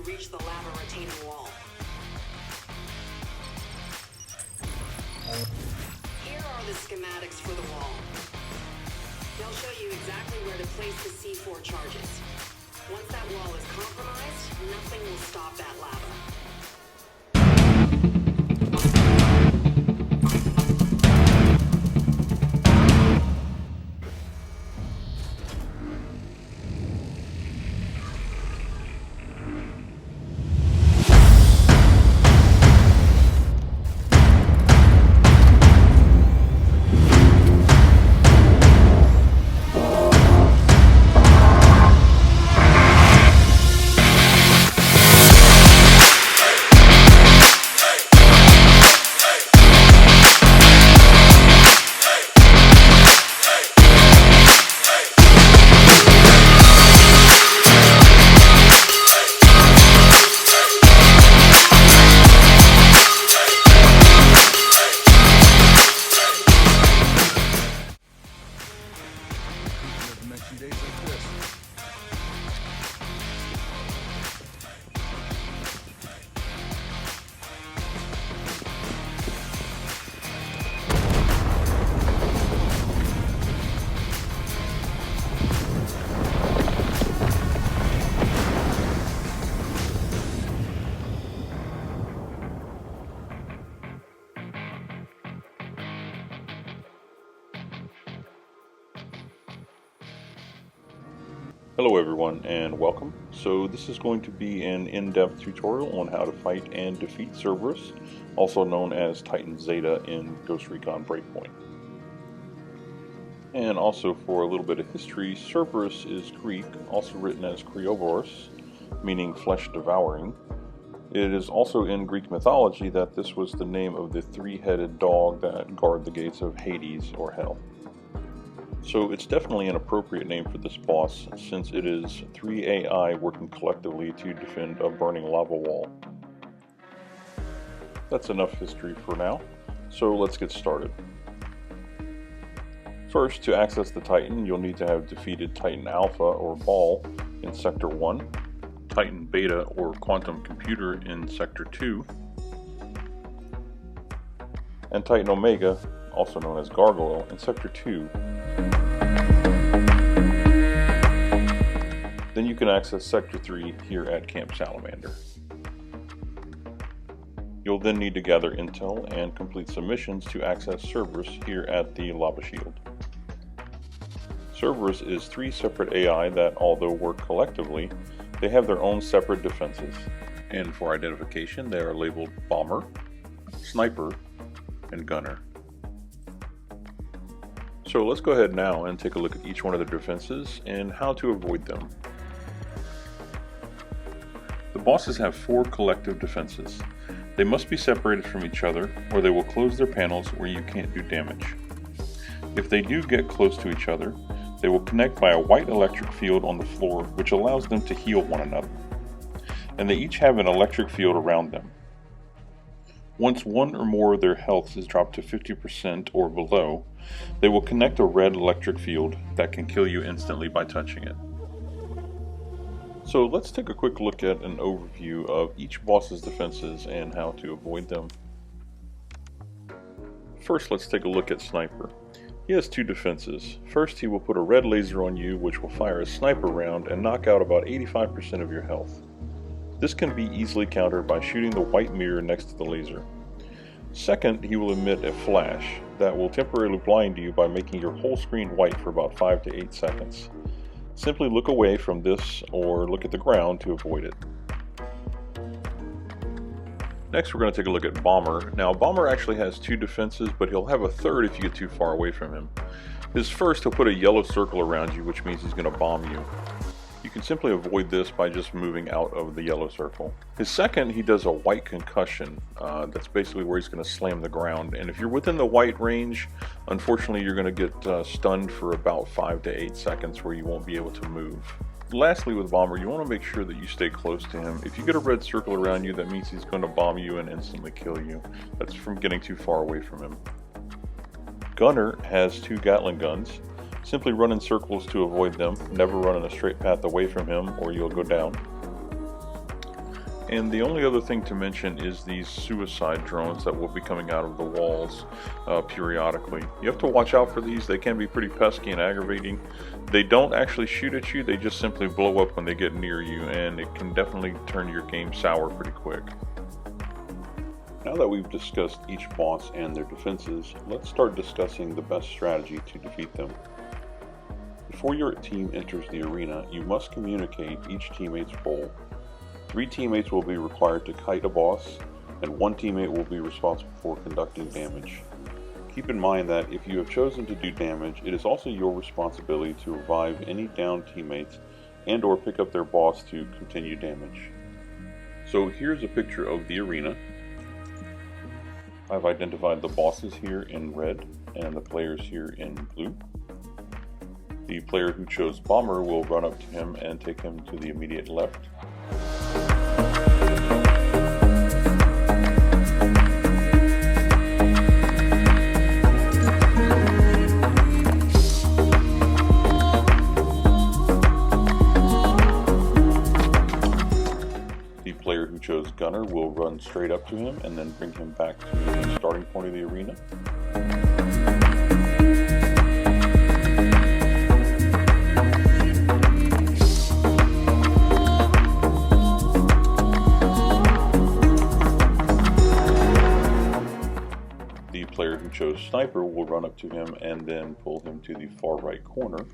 reach the lava retaining wall. Here are the schematics for the wall. They'll show you exactly where to place the C4 charges. Once that wall is compromised, nothing will stop that lava. Days like this. Hello everyone and welcome. So this is going to be an in-depth tutorial on how to fight and defeat Cerberus, also known as Titan Zeta in Ghost Recon Breakpoint. And also for a little bit of history, Cerberus is Greek, also written as Krioboros, meaning flesh devouring. It is also in Greek mythology that this was the name of the three-headed dog that guard the gates of Hades or Hell. So it's definitely an appropriate name for this boss, since it is 3 AI working collectively to defend a burning lava wall. That's enough history for now, so let's get started. First, to access the Titan, you'll need to have defeated Titan Alpha or Ball in Sector 1, Titan Beta or Quantum Computer in Sector 2, and Titan Omega, also known as Gargoyle, in Sector 2. Then you can access Sector 3 here at Camp Salamander. You'll then need to gather intel and complete some missions to access Cerberus here at the Lava Shield. Cerberus is 3 separate AI that, although work collectively, they have their own separate defenses. And for identification, they are labeled Bomber, Sniper, and Gunner. So let's go ahead now and take a look at each one of the defenses and how to avoid them. The bosses have 4 collective defenses. They must be separated from each other or they will close their panels where you can't do damage. If they do get close to each other, they will connect by a white electric field on the floor which allows them to heal one another. And they each have an electric field around them. Once one or more of their health is dropped to 50% or below, they will connect a red electric field that can kill you instantly by touching it. So let's take a quick look at an overview of each boss's defenses and how to avoid them. First, let's take a look at Sniper. He has 2 defenses. First, he will put a red laser on you which will fire a sniper round and knock out about 85% of your health. This can be easily countered by shooting the white mirror next to the laser. Second, he will emit a flash that will temporarily blind you by making your whole screen white for about 5 to 8 seconds. Simply look away from this or look at the ground to avoid it. Next, we're going to take a look at Bomber. Now, Bomber actually has 2 defenses, but he'll have a third if you get too far away from him. His first, he'll put a yellow circle around you, which means he's going to bomb you. You can simply avoid this by just moving out of the yellow circle. His second, he does a white concussion. That's basically where he's going to slam the ground. And if you're within the white range, unfortunately you're going to get stunned for about 5 to 8 seconds where you won't be able to move. Lastly, with Bomber, you want to make sure that you stay close to him. If you get a red circle around you, that means he's going to bomb you and instantly kill you. That's from getting too far away from him. Gunner has 2 Gatling guns. Simply run in circles to avoid them. Never run in a straight path away from him or you'll go down. And the only other thing to mention is these suicide drones that will be coming out of the walls periodically. You have to watch out for these. They can be pretty pesky and aggravating. They don't actually shoot at you, they just simply blow up when they get near you, and it can definitely turn your game sour pretty quick. Now that we've discussed each boss and their defenses, let's start discussing the best strategy to defeat them. Before your team enters the arena, you must communicate each teammate's role. 3 teammates will be required to kite a boss, and 1 teammate will be responsible for conducting damage. Keep in mind that if you have chosen to do damage, it is also your responsibility to revive any downed teammates and or pick up their boss to continue damage. So here's a picture of the arena. I've identified the bosses here in red and the players here in blue. The player who chose Bomber will run up to him and take him to the immediate left. The player who chose Gunner will run straight up to him and then bring him back to the starting point of the arena. The player who chose Sniper will run up to him and then pull him to the far right corner.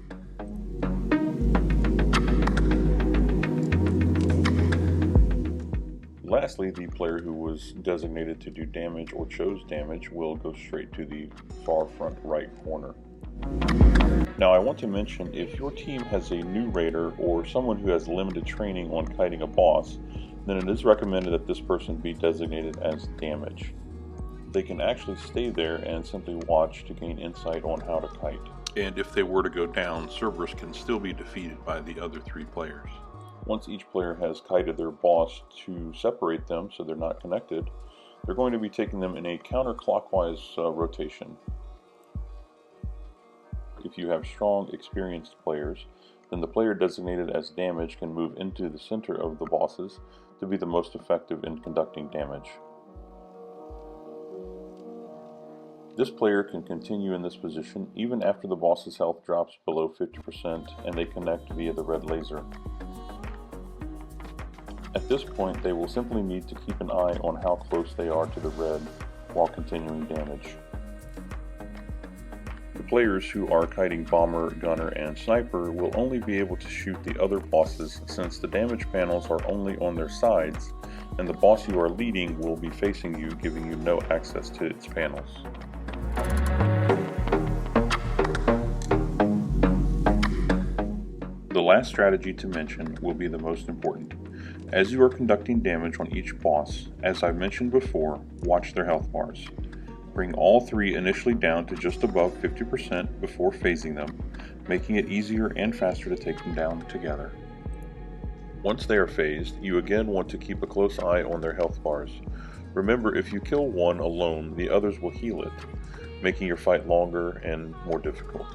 Lastly, the player who was designated to do damage or chose damage will go straight to the far front right corner. Now I want to mention, if your team has a new raider or someone who has limited training on kiting a boss, then it is recommended that this person be designated as damage. They can actually stay there and simply watch to gain insight on how to kite. And if they were to go down, Cerberus can still be defeated by the other 3 players. Once each player has kited their boss to separate them so they're not connected, they're going to be taking them in a counterclockwise rotation. If you have strong, experienced players, then the player designated as damage can move into the center of the bosses to be the most effective in conducting damage. This player can continue in this position even after the boss's health drops below 50% and they connect via the red laser. At this point, they will simply need to keep an eye on how close they are to the red while continuing damage. The players who are kiting Bomber, Gunner, and Sniper will only be able to shoot the other bosses since the damage panels are only on their sides, and the boss you are leading will be facing you, giving you no access to its panels. The last strategy to mention will be the most important. As you are conducting damage on each boss, as I've mentioned before, watch their health bars. Bring all 3 initially down to just above 50% before phasing them, making it easier and faster to take them down together. Once they are phased, you again want to keep a close eye on their health bars. Remember, if you kill one alone, the others will heal it, making your fight longer and more difficult.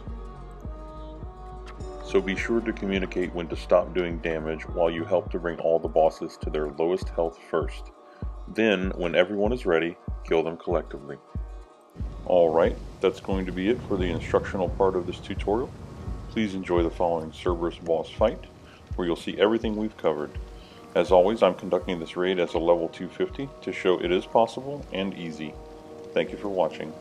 So be sure to communicate when to stop doing damage while you help to bring all the bosses to their lowest health first. Then, when everyone is ready, kill them collectively. Alright, that's going to be it for the instructional part of this tutorial. Please enjoy the following Cerberus boss fight, where you'll see everything we've covered. As always, I'm conducting this raid as a level 250 to show it is possible and easy. Thank you for watching.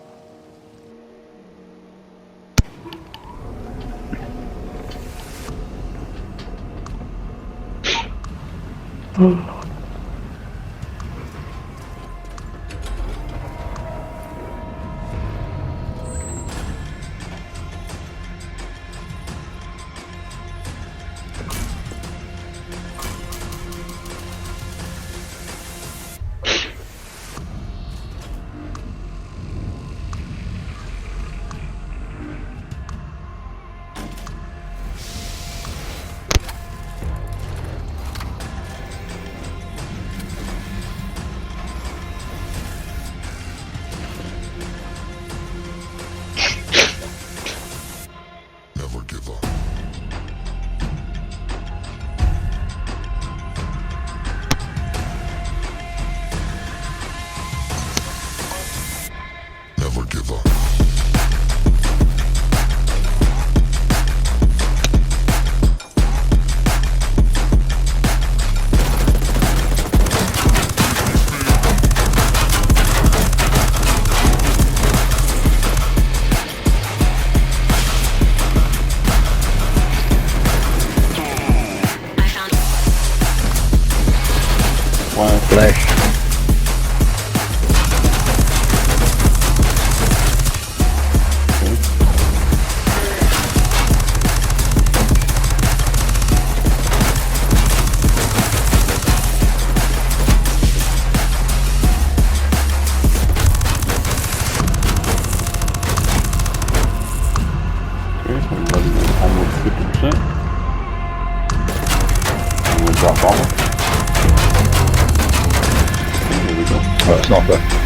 never give up. Flash. Okay, so I'm running at almost 50%. I'm going to drop bomber. Okay, here we go. Sniper.